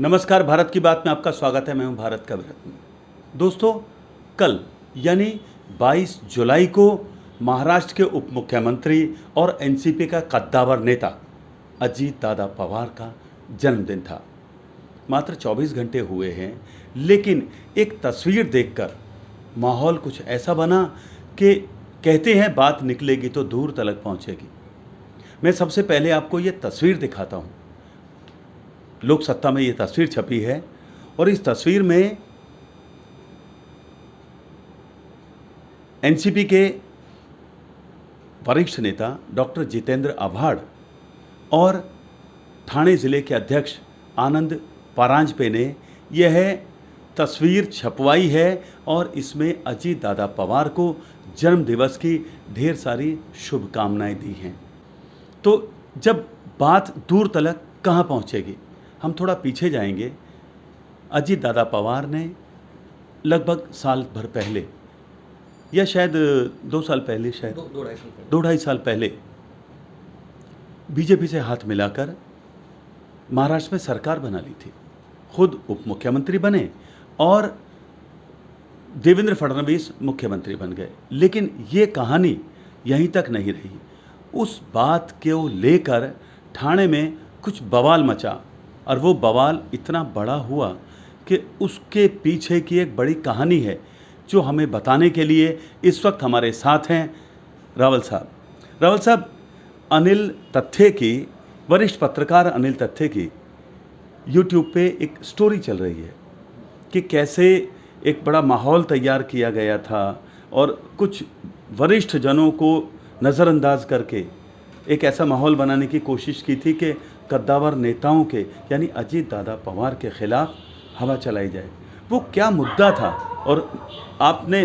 नमस्कार, भारत की बात में आपका स्वागत है। मैं हूं भारत का विरत्न। दोस्तों, कल यानी 22 जुलाई को महाराष्ट्र के उप मुख्यमंत्री और एनसीपी का कद्दावर नेता अजीत दादा पवार का जन्मदिन था। मात्र 24 घंटे हुए हैं, लेकिन एक तस्वीर देखकर माहौल कुछ ऐसा बना कि कहते हैं बात निकलेगी तो दूर तलक पहुंचेगी। मैं सबसे पहले आपको ये तस्वीर दिखाता हूं। लोक सत्ता में ये तस्वीर छपी है और इस तस्वीर में एनसीपी के वरिष्ठ नेता डॉक्टर जितेंद्र आव्हाड और ठाणे जिले के अध्यक्ष आनंद परांजपे ने यह तस्वीर छपवाई है और इसमें अजीत दादा पवार को जन्म दिवस की ढेर सारी शुभकामनाएं दी हैं। तो जब बात दूर तलक कहाँ पहुँचेगी, हम थोड़ा पीछे जाएंगे। अजीत दादा पवार ने लगभग साल भर पहले या शायद 2 साल पहले, शायद 2-2.5 साल पहले बीजेपी से हाथ मिलाकर महाराष्ट्र में सरकार बना ली थी। खुद उप मुख्यमंत्री बने और देवेंद्र फडणवीस मुख्यमंत्री बन गए। लेकिन ये कहानी यहीं तक नहीं रही। उस बात को लेकर ठाणे में कुछ बवाल मचा और वो बवाल इतना बड़ा हुआ कि उसके पीछे की एक बड़ी कहानी है जो हमें बताने के लिए इस वक्त हमारे साथ हैं रावल साहब। रावल साहब, अनिल तथ्य की, वरिष्ठ पत्रकार अनिल तथ्य की यूट्यूब पे एक स्टोरी चल रही है कि कैसे एक बड़ा माहौल तैयार किया गया था और कुछ वरिष्ठ जनों को नज़रअंदाज करके एक ऐसा माहौल बनाने की कोशिश की थी कि कद्दावर नेताओं के यानी अजीत दादा पवार के खिलाफ हवा चलाई जाए। वो क्या मुद्दा था? और आपने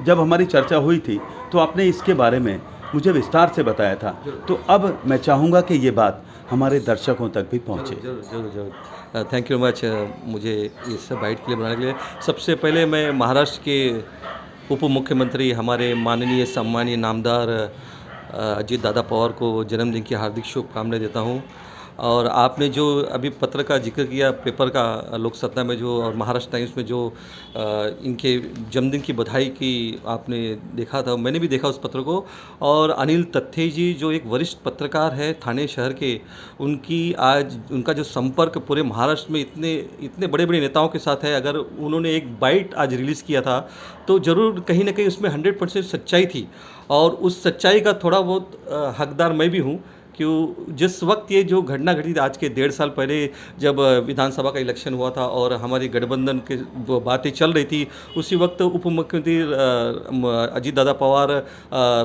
जब हमारी चर्चा हुई थी तो आपने इसके बारे में मुझे विस्तार से बताया था। तो अब मैं चाहूँगा कि ये बात हमारे दर्शकों तक भी पहुँचे। जरूर। थैंक यू मच मुझे इस बाइट के लिए बनाने के लिए। सबसे पहले मैं महाराष्ट्र के उप मुख्यमंत्री हमारे माननीय सम्मानीय नामदार अजीत दादा पवार को जन्मदिन की हार्दिक शुभकामनाएं देता हूं। और आपने जो अभी पत्र का जिक्र किया, पेपर का, लोक सत्ता में जो और महाराष्ट्र टाइम्स में जो इनके जन्मदिन की बधाई की आपने देखा था, मैंने भी देखा उस पत्र को। और अनिल तथ्य जी जो एक वरिष्ठ पत्रकार है ठाणे शहर के, उनकी आज उनका जो संपर्क पूरे महाराष्ट्र में इतने इतने बड़े बड़े नेताओं के साथ है। अगर उन्होंने एक बाइट आज रिलीज़ किया था तो ज़रूर कहीं ना कहीं उसमें 100% सच्चाई थी। और उस सच्चाई का थोड़ा बहुत हकदार मैं भी हूँ। क्यों, जिस वक्त ये जो घटना घटी थी आज के 1.5 साल पहले, जब विधानसभा का इलेक्शन हुआ था और हमारी गठबंधन के वो बातें चल रही थी, उसी वक्त उप मुख्यमंत्री अजीत दादा पवार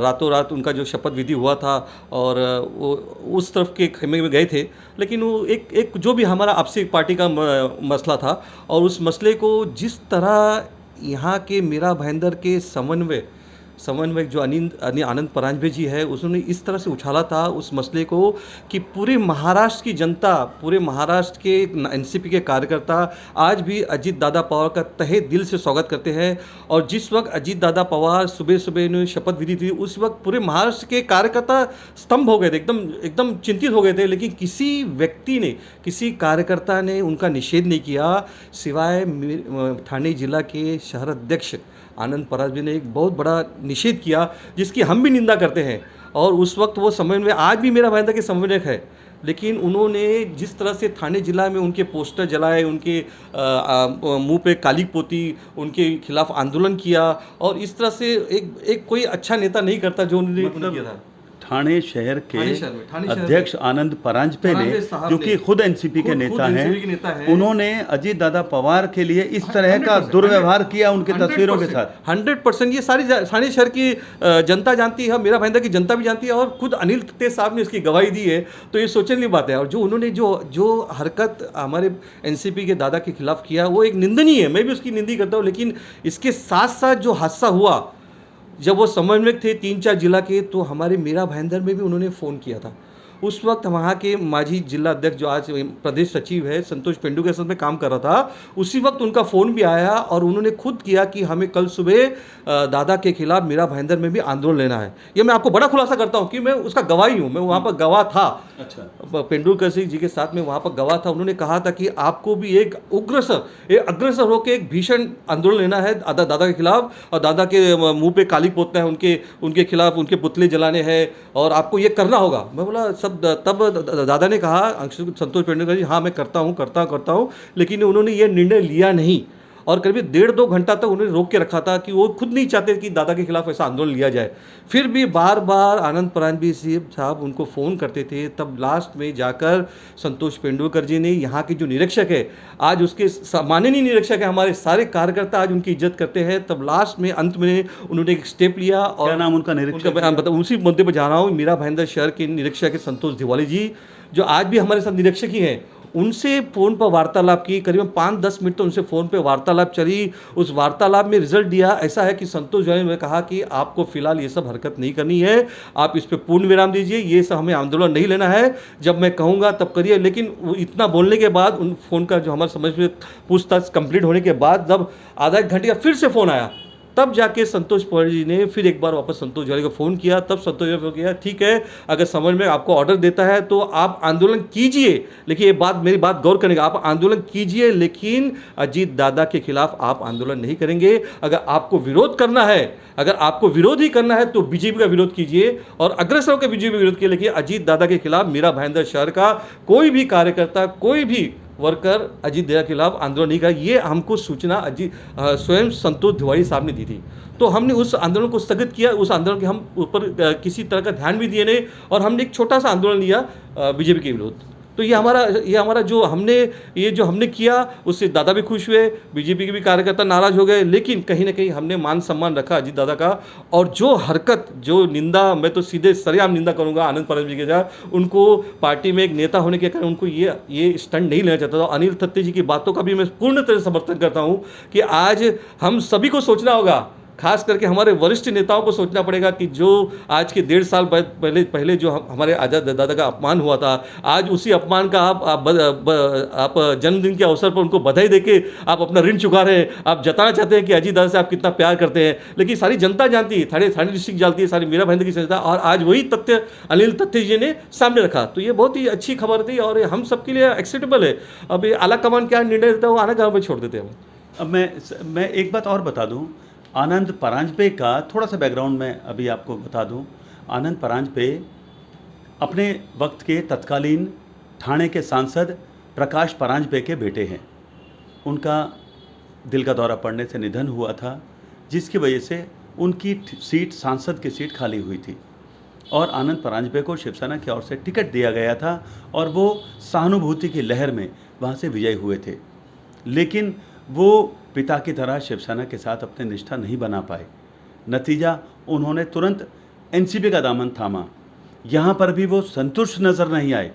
रातों रात उनका जो शपथ विधि हुआ था और वो उस तरफ के खेमे में गए थे। लेकिन वो एक जो भी हमारा आपसी पार्टी का मसला था और उस मसले को जिस तरह यहाँ के मीरा भाईंदर के समन्वयक जो आनंद परांजपे जी है, उसने इस तरह से उछाला था उस मसले को कि पूरे महाराष्ट्र की जनता, पूरे महाराष्ट्र के एनसीपी के कार्यकर्ता आज भी अजीत दादा पवार का तहे दिल से स्वागत करते हैं। और जिस वक्त अजीत दादा पवार सुबह सुबह ने शपथ विधि थी, उस वक्त पूरे महाराष्ट्र के कार्यकर्ता स्तंभ हो गए थे, एकदम चिंतित हो गए थे। लेकिन किसी व्यक्ति ने, किसी कार्यकर्ता ने उनका निषेध नहीं किया, सिवाय ठाणे जिला के शहर अध्यक्ष आनंद परांजपे ने एक बहुत बड़ा निषेध किया, जिसकी हम भी निंदा करते हैं। और उस वक्त वो समन्वय आज भी मेरा भाईंदा के समन्वयक है। लेकिन उन्होंने जिस तरह से ठाणे जिला में उनके पोस्टर जलाए, उनके मुंह पे काली पोती, उनके खिलाफ आंदोलन किया, और इस तरह से एक कोई अच्छा नेता नहीं करता जो उन्होंने किया था। ठाणे शहर के अध्यक्ष आनंद परांजपे ने, जो कि खुद एनसीपी के नेता हैं, उन्होंने अजीत दादा पवार के लिए इस तरह का दुर्व्यवहार किया उनके तस्वीरों के साथ। 100% ये सारी ठाणे शहर की जनता जानती है, मेरा भाईंदा की जनता भी जानती है, और खुद अनिल तथ्य साहब ने इसकी गवाही दी है। तो ये सोचने की बात है। और जो उन्होंने जो हरकत हमारे एनसीपी के दादा के खिलाफ किया, वो एक निंदनीय है। मैं भी उसकी निंदा करता हूँ। लेकिन इसके साथ साथ जो हादसा हुआ, जब वो समन्वयक थे 3-4 जिला के, तो हमारे मीरा भाईंदर में भी उन्होंने फ़ोन किया था। उस वक्त वहाँ के माजी जिला अध्यक्ष जो आज प्रदेश सचिव है संतोष पेंडू के साथ में काम कर रहा था, उसी वक्त उनका फ़ोन भी आया और उन्होंने खुद किया कि हमें कल सुबह दादा के खिलाफ मीरा भाईंदर में भी आंदोलन लेना है। ये मैं आपको बड़ा खुलासा करता हूँ कि मैं उसका गवाही हूँ, मैं वहाँ पर गवाह था। अच्छा। पेंडुलकर सिंह जी के साथ में वहाँ पर गवाह था। उन्होंने कहा था कि आपको भी एक अग्रसर होकर एक भीषण आंदोलन लेना है दादा के खिलाफ, और दादा के मुंह पे काली पोतना है, उनके खिलाफ उनके पुतले जलाने हैं, और आपको ये करना होगा। मैं बोला सब, तब दादा ने कहा संतोष पेंडुलकर जी, हाँ मैं करता हूँ, लेकिन उन्होंने ये निर्णय लिया नहीं, और करीब 1.5-2 घंटा तक उन्होंने रोक के रखा था कि वो खुद नहीं चाहते कि दादा के खिलाफ ऐसा आंदोलन लिया जाए। फिर भी बार बार आनंद परांजपे साहब उनको फ़ोन करते थे, तब लास्ट में जाकर संतोष पेंडुलकर जी ने, यहाँ के जो निरीक्षक है, आज उसके माननीय निरीक्षक है, हमारे सारे कार्यकर्ता आज उनकी इज्जत करते हैं, तब लास्ट में अंत में उन्होंने एक स्टेप लिया। और क्या नाम उनका निरीक्षक? उसी मुद्दे पर जा रहा हूँ। मीरा भाईंदर शहर के निरीक्षक है संतोष दिवाली जी, जो आज भी हमारे साथ निरीक्षक ही हैं। उनसे फ़ोन पर वार्तालाप की, करीबन 5-10 मिनट तो उनसे फ़ोन पे वार्तालाप चली। उस वार्तालाप में रिजल्ट दिया ऐसा है कि संतोष जी ने कहा कि आपको फ़िलहाल ये सब हरकत नहीं करनी है, आप इस पे पूर्ण विराम दीजिए, ये सब हमें आंदोलन नहीं लेना है, जब मैं कहूँगा तब करिए। लेकिन वो इतना बोलने के बाद उन फ़ोन का जो हमारे समझ में पूछताछ कंप्लीट होने के बाद, जब आधा एक घंटे का फिर से फ़ोन आया, तब जाके संतोष पवार जी ने फिर एक बार वापस संतोष जी को फ़ोन किया। तब संतोष जी ने किया, ठीक है, अगर समझ में आपको ऑर्डर देता है तो आप आंदोलन कीजिए, लेकिन ये मेरी बात गौर करेंगे, आप आंदोलन कीजिए, लेकिन अजीत दादा के खिलाफ आप आंदोलन नहीं करेंगे। अगर आपको विरोध करना है, अगर आपको विरोध ही करना है तो बीजेपी का विरोध कीजिए, और अग्रसर के बीजेपी का विरोध कीजिए, लेकिन अजीत दादा के खिलाफ मीरा भाईंदर शहर का कोई भी कार्यकर्ता, कोई भी वर्कर अजीत दादा के खिलाफ आंदोलन नहीं करा। ये हमको सूचना स्वयं संतोष तिवारी साहब ने दी थी। तो हमने उस आंदोलन को स्थगित किया, उस आंदोलन के हम ऊपर किसी तरह का ध्यान भी दिए नहीं, और हमने एक छोटा सा आंदोलन लिया बीजेपी के विरोध। तो ये हमारा जो हमने किया, उससे दादा भी खुश हुए, बीजेपी के भी कार्यकर्ता नाराज हो गए, लेकिन कहीं ना कहीं हमने मान सम्मान रखा अजीत दादा का। और जो हरकत, जो निंदा, मैं तो सीधे सरेआम निंदा करूंगा आनंद परांजपे के साथ, उनको पार्टी में एक नेता होने के कारण उनको ये स्टंट नहीं लेना चाहता था। अनिल तत्ते जी की बातों का भी मैं पूर्ण तरह से समर्थन करता हूँ कि आज हम सभी को सोचना होगा, खास करके हमारे वरिष्ठ नेताओं को सोचना पड़ेगा कि जो आज के 1.5 साल पहले जो हमारे आज़ाद दादा का अपमान हुआ था, आज उसी अपमान का आप जन्मदिन के अवसर पर उनको बधाई देके आप अपना ऋण चुका रहे हैं। आप जताना चाहते हैं कि अजीत दादा से आप कितना प्यार करते हैं, लेकिन सारी जनता जानती है, थाने डिस्ट्रिक्ट जानती है, सारी मीरा भाईंदर की जनता, और आज वही तथ्य अनिल तत्ते जी ने सामने रखा। तो ये बहुत ही अच्छी खबर थी और हम सबके लिए एक्सेप्टेबल है। अब ये आला कमान क्या निर्णय देता है वो आला कमान पर छोड़ देते हैं हम। अब मैं एक बात और बता दूं, आनंद परांजपे का थोड़ा सा बैकग्राउंड मैं अभी आपको बता दूं। आनंद परांजपे अपने वक्त के तत्कालीन ठाणे के सांसद प्रकाश परांजपे के बेटे हैं। उनका दिल का दौरा पड़ने से निधन हुआ था, जिसकी वजह से उनकी सीट, सांसद की सीट खाली हुई थी, और आनंद परांजपे को शिवसेना की ओर से टिकट दिया गया था, और वो सहानुभूति की लहर में वहाँ से विजयी हुए थे। लेकिन वो पिता की तरह शिवसेना के साथ अपने निष्ठा नहीं बना पाए। नतीजा, उन्होंने तुरंत एनसीपी का दामन थामा। यहाँ पर भी वो संतुष्ट नज़र नहीं आए।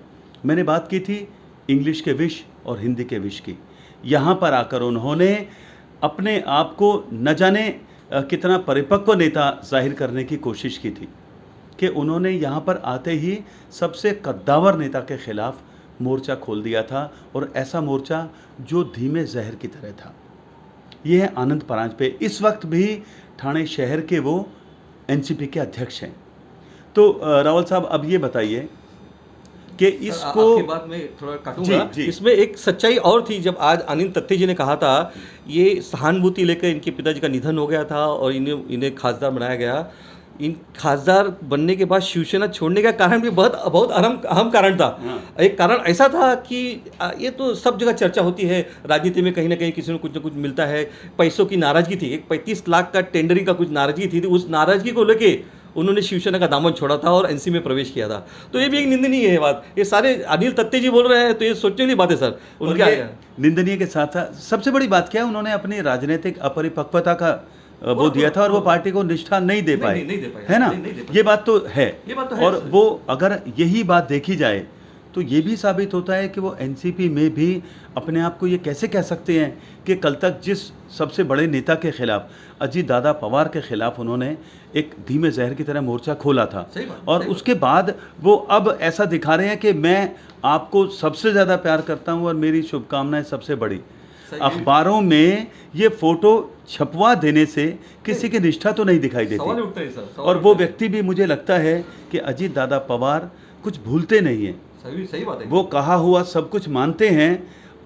मैंने बात की थी इंग्लिश के विश और हिंदी के विश की। यहाँ पर आकर उन्होंने अपने आप को न जाने कितना परिपक्व नेता जाहिर करने की कोशिश की थी कि उन्होंने यहाँ पर आते ही सबसे कद्दावर नेता के खिलाफ मोर्चा खोल दिया था, और ऐसा मोर्चा जो धीमे जहर की तरह था। ये है आनंद परांजपे। इस वक्त भी ठाणे शहर के वो एनसीपी के अध्यक्ष हैं। तो रावल साहब, अब ये बताइए कि इसको, आपकी बात में थोड़ा काटूंगा। जी। इसमें एक सच्चाई और थी। जब आज अनिल तत्ते जी ने कहा था, ये सहानुभूति लेकर इनके पिताजी का निधन हो गया था और इन्हें खासदार बनाया गया। इन खासदार बनने के बाद शिवसेना छोड़ने का कारण भी बहुत अहम कारण था। एक कारण ऐसा था कि ये तो सब जगह चर्चा होती है राजनीति में, कहीं ना कहीं किसी को कुछ ना कुछ मिलता है। पैसों की नाराजगी थी, एक 35 लाख का टेंडरिंग का कुछ नाराजगी थी। उस नाराजगी को लेके उन्होंने शिवसेना का दामन छोड़ा था और एनसी में प्रवेश किया था। तो ये भी एक निंदनीय है बात। ये सारे अनिल तत्ते जी बोल रहे हैं तो ये सोचने वाली बात है सर। उनका निंदनीय के साथ साथ सबसे बड़ी बात क्या है, उन्होंने अपनी राजनीतिक अपरिपक्वता का वो दिया था, और वो पार्टी को निष्ठा नहीं दे पाए, है ना। ये बात तो है। और वो अगर यही बात देखी जाए तो ये भी साबित होता है कि वो एनसीपी में भी अपने आप को ये कैसे कह सकते हैं कि कल तक जिस सबसे बड़े नेता के खिलाफ, अजीत दादा पवार के खिलाफ, उन्होंने एक धीमे जहर की तरह मोर्चा खोला था, सही बात, और सही उसके बाद वो अब ऐसा दिखा रहे हैं कि मैं आपको सबसे ज़्यादा प्यार करता हूँ और मेरी शुभकामनाएं सबसे बड़ी। सही। अखबारों में ये फोटो छपवा देने से किसी की निष्ठा तो नहीं दिखाई सवाल देती। उठता है सर, सवाल और वो उठता है। व्यक्ति भी मुझे लगता है कि अजीत दादा पवार कुछ भूलते नहीं हैं। सही सही बात है। वो कहा हुआ सब कुछ मानते हैं,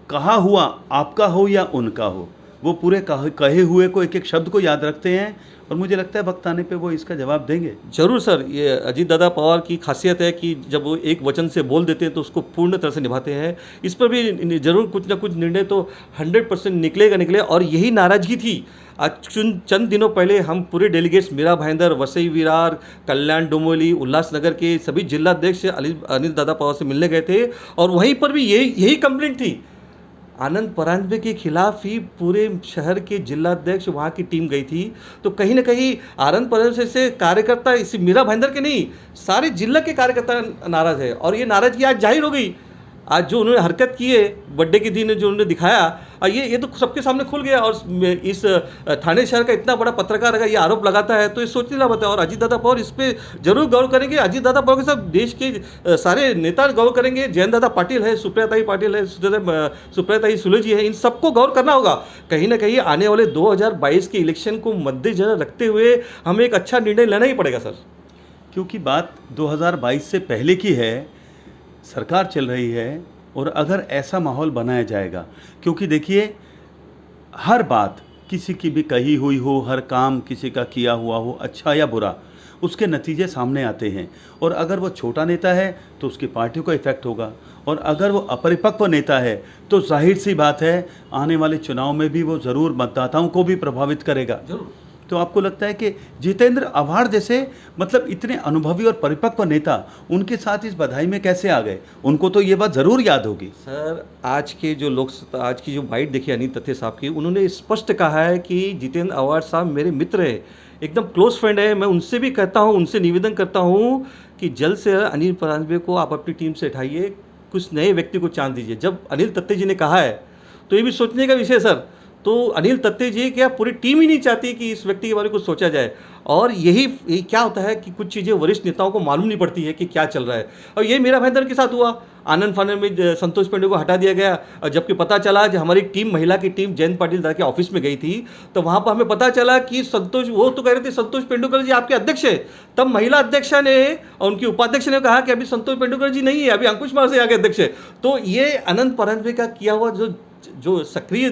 कहा हुआ आपका हो या उनका हो, वो पूरे कहे हुए को, एक एक शब्द को याद रखते हैं, और मुझे लगता है वक्त आने पे वो इसका जवाब देंगे। जरूर सर, ये अजीत दादा पवार की खासियत है कि जब वो एक वचन से बोल देते हैं तो उसको पूर्ण तरह से निभाते हैं। इस पर भी जरूर कुछ ना कुछ निर्णय तो 100% निकले, और यही नाराजगी थी। आज चंद दिनों पहले हम पूरे डेलीगेट्स मीरा भाईंदर, वसई विरार, कल्याण डोंबिवली, उल्लासनगर के सभी जिलाध्यक्ष अनिल दादा पवार से मिलने गए थे, और वहीं पर भी यही कंप्लेंट थी। आनंद परांजपे के खिलाफ ही पूरे शहर के जिलाध्यक्ष, वहाँ की टीम गई थी। तो कहीं ना कहीं आनंद परांजपे से कार्यकर्ता, इसी मीरा भाईंदर के नहीं, सारे जिला के कार्यकर्ता नाराज है, और ये नाराजगी आज जाहिर हो गई। आज जो उन्होंने हरकत की है बर्थडे के दिन, जो उन्होंने दिखाया, ये तो सबके सामने खुल गया। और इस थाने शहर का इतना बड़ा पत्रकार अगर ये आरोप लगाता है तो ये सोचने वाला बात है। और अजीत दादा पवार इस पर जरूर गौर करेंगे। अजीत दादा पवार के साथ देश के सारे नेता गौर करेंगे। जयंत दादा पाटिल है, सुप्रियाताई पाटिल है, सुप्रियाताई सुले जी है, इन सबको गौर करना होगा। कहीं ना कहीं आने वाले 2022 के इलेक्शन को मद्देनजर रखते हुए हमें एक अच्छा निर्णय लेना ही पड़ेगा सर। क्योंकि बात 2022 से पहले की है, सरकार चल रही है, और अगर ऐसा माहौल बनाया जाएगा, क्योंकि देखिए हर बात किसी की भी कही हुई हो, हर काम किसी का किया हुआ हो, अच्छा या बुरा, उसके नतीजे सामने आते हैं। और अगर वो छोटा नेता है तो उसकी पार्टी को इफेक्ट होगा, और अगर वो अपरिपक्व नेता है तो जाहिर सी बात है आने वाले चुनाव में भी वो ज़रूर मतदाताओं को भी प्रभावित करेगा। जरूर। तो आपको लगता है कि जितेंद्र आव्हाड जैसे मतलब इतने अनुभवी और परिपक्व नेता उनके साथ इस बधाई में कैसे आ गए? उनको तो ये बात ज़रूर याद होगी। सर, आज की जो बाइट देखी अनिल तत्ते साहब की, उन्होंने स्पष्ट कहा है कि जितेंद्र आव्हाड साहब मेरे मित्र हैं, एकदम क्लोज फ्रेंड है। मैं उनसे भी कहता हूँ, उनसे निवेदन करता हूँ कि जल्द से जल्द अनिल परांजपे को आप अपनी टीम से हटाइए, कुछ नए व्यक्ति को चांस दीजिए। जब अनिल तत्ते जी ने कहा है तो ये भी सोचने का विषय सर। तो अनिल तत्ते जी, क्या पूरी टीम ही नहीं चाहती कि इस व्यक्ति के बारे में कुछ सोचा जाए? और यही क्या होता है कि कुछ चीज़ें वरिष्ठ नेताओं को मालूम नहीं पड़ती है कि क्या चल रहा है। और ये मीरा भाईंदर के साथ हुआ। आनंद फानन में संतोष पांडे को हटा दिया गया, और जबकि पता चला कि हमारी टीम, महिला की टीम जयंत पाटिल दादा के ऑफिस में गई थी, तो वहाँ पर हमें पता चला कि वो तो कह रहे थे संतोष पेंडुलकर जी आपके अध्यक्ष है। तब महिला अध्यक्षा ने और उनकी उपाध्यक्ष ने कहा कि अभी संतोष पेंडुलकर जी नहीं है, अभी अंकुश मार से आगे अध्यक्ष है। तो ये अनंत परांजपे का किया हुआ जो सक्रिय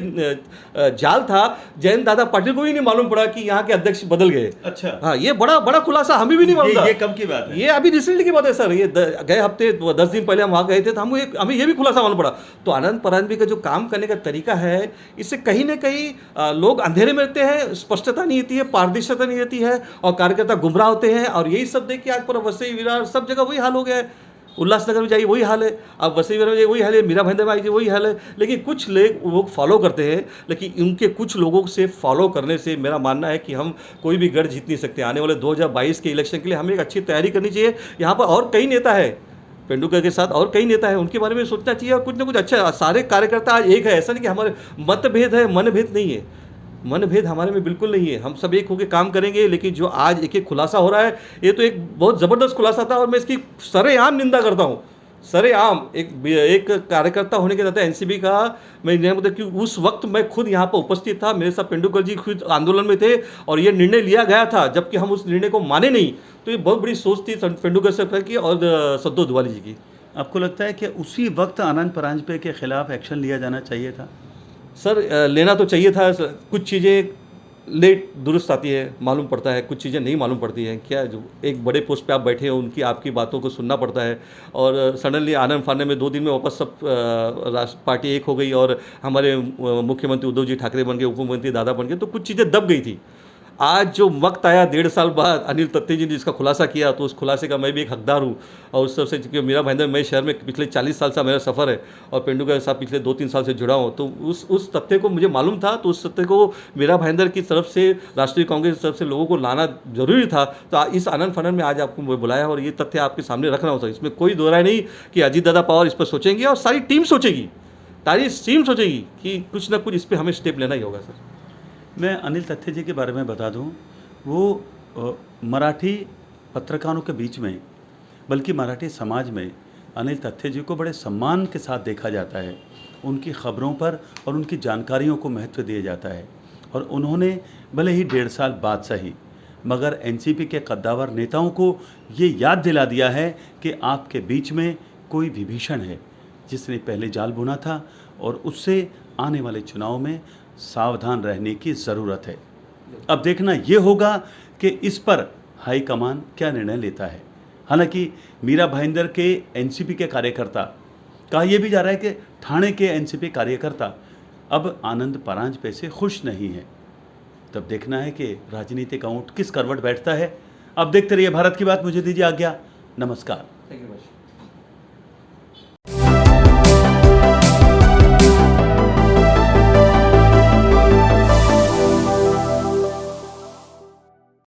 जाल था, जयंत दादा पाटिल को भी नहीं मालूम पड़ा कि यहाँ के अध्यक्ष बदल गए। अच्छा, हाँ, ये बड़ा खुलासा हमें भी नहीं मालूम था। ये कब की बात है? ये अभी रिसेंटली की बात है सर। ये गए हफ्ते 10 दिन पहले हम वहाँ गए थे, तो हमें ये भी खुलासा मालूम पड़ा। तो आनंद परांजपे का जो काम करने का तरीका है, इससे कहीं ना कहीं लोग अंधेरे में रहते हैं, स्पष्टता नहीं रहती है, पारदर्शिता नहीं रहती है, और कार्यकर्ता गुमराह होते हैं। और यही सब देख के आज पूरा वसई विरार सब जगह वही हाल हो गया है। उल्लासनगर में जाइए वही हाल है, अब वसई विरार में जाइए वही हाल है, मीरा भाईंदर में आइए वही हाल है। लेकिन कुछ लोग फॉलो करते हैं, लेकिन उनके कुछ लोगों से फॉलो करने से मेरा मानना है कि हम कोई भी गढ़ जीत नहीं सकते। आने वाले 2022 के इलेक्शन के लिए हमें एक अच्छी तैयारी करनी चाहिए। यहाँ पर और कई नेता है, पेंडुलकर के साथ और कई नेता है, उनके बारे में सोचना चाहिए, और कुछ ना कुछ अच्छा। सारे कार्यकर्ता आज एक है, ऐसा नहीं कि हमारे मतभेद है, मनभेद नहीं है। मनभेद हमारे में बिल्कुल नहीं है, हम सब एक होकर काम करेंगे। लेकिन जो आज एक खुलासा हो रहा है, ये तो एक बहुत ज़बरदस्त खुलासा था, और मैं इसकी सरेआम निंदा करता हूँ। सरेआम एक कार्यकर्ता होने के नाते एनसीपी का मैं मतलब कि उस वक्त मैं खुद यहाँ पर उपस्थित था, मेरे साथ पेंडुलकर जी खुद आंदोलन में थे, और ये निर्णय लिया गया था, जबकि हम उस निर्णय को माने नहीं। तो ये बहुत बड़ी सोच थी पेंडुलकर साहब की और संतोष दुवाली जी की। आपको लगता है कि उसी वक्त आनंद परांजपे के खिलाफ एक्शन लिया जाना चाहिए था? सर, लेना तो चाहिए था। कुछ चीज़ें लेट दुरुस्त आती है, मालूम पड़ता है, कुछ चीज़ें नहीं मालूम पड़ती हैं। क्या जो एक बड़े पोस्ट पे आप बैठे हो, उनकी आपकी बातों को सुनना पड़ता है, और सडनली आनंद फानन में 2 दिन में वापस सब राष्ट्र पार्टी एक हो गई, और हमारे मुख्यमंत्री उद्धव जी ठाकरे बन गए, उप मुख्यमंत्री दादा बन गए, तो कुछ चीज़ें दब गई थी। आज जो वक्त आया 1.5 साल बाद अनिल तत्ते जी ने जिसका खुलासा किया, तो उस खुलासे का मैं भी एक हकदार हूँ। और उस सबसे, क्योंकि मीरा भाईंदर मैं शहर में पिछले 40 साल से मेरा सफ़र है और पेंडुका के साथ पिछले 2-3 साल से जुड़ा हूँ, तो उस तथ्य को मुझे मालूम था, तो उस तथ्य को मीरा भाईंदर की तरफ से, राष्ट्रीय कांग्रेस की तरफ से लोगों को लाना जरूरी था। तो इस आनंद फानन में आज आपको बुलाया और ये तथ्य आपके सामने रखना होता है। इसमें कोई दो राय नहीं कि अजीत दादा पवार इस पर सोचेंगे और सारी टीम सोचेगी, कि कुछ ना कुछ इस पर हमें स्टेप लेना ही होगा सर। मैं अनिल तत्ते जी के बारे में बता दूं, वो मराठी पत्रकारों के बीच में, बल्कि मराठी समाज में अनिल तत्ते जी को बड़े सम्मान के साथ देखा जाता है। उनकी खबरों पर और उनकी जानकारियों को महत्व दिया जाता है। और उन्होंने भले ही 1.5 साल बाद सही, मगर एनसीपी के कद्दावर नेताओं को ये याद दिला दिया है कि आपके बीच में कोई विभीषण है जिसने पहले जाल बुना था और उससे आने वाले चुनाव में सावधान रहने की ज़रूरत है। अब देखना ये होगा कि इस पर हाईकमान क्या निर्णय लेता है। हालांकि मीरा भाईंदर के एनसीपी के कार्यकर्ता, कहा यह भी जा रहा है कि ठाणे के एनसीपी कार्यकर्ता अब आनंद परांजपे से खुश नहीं है। तब देखना है कि राजनीतिक ऊंट किस करवट बैठता है। अब देखते रहिए भारत की बात। मुझे दीजिए आज्ञा। नमस्कार। Thank you much.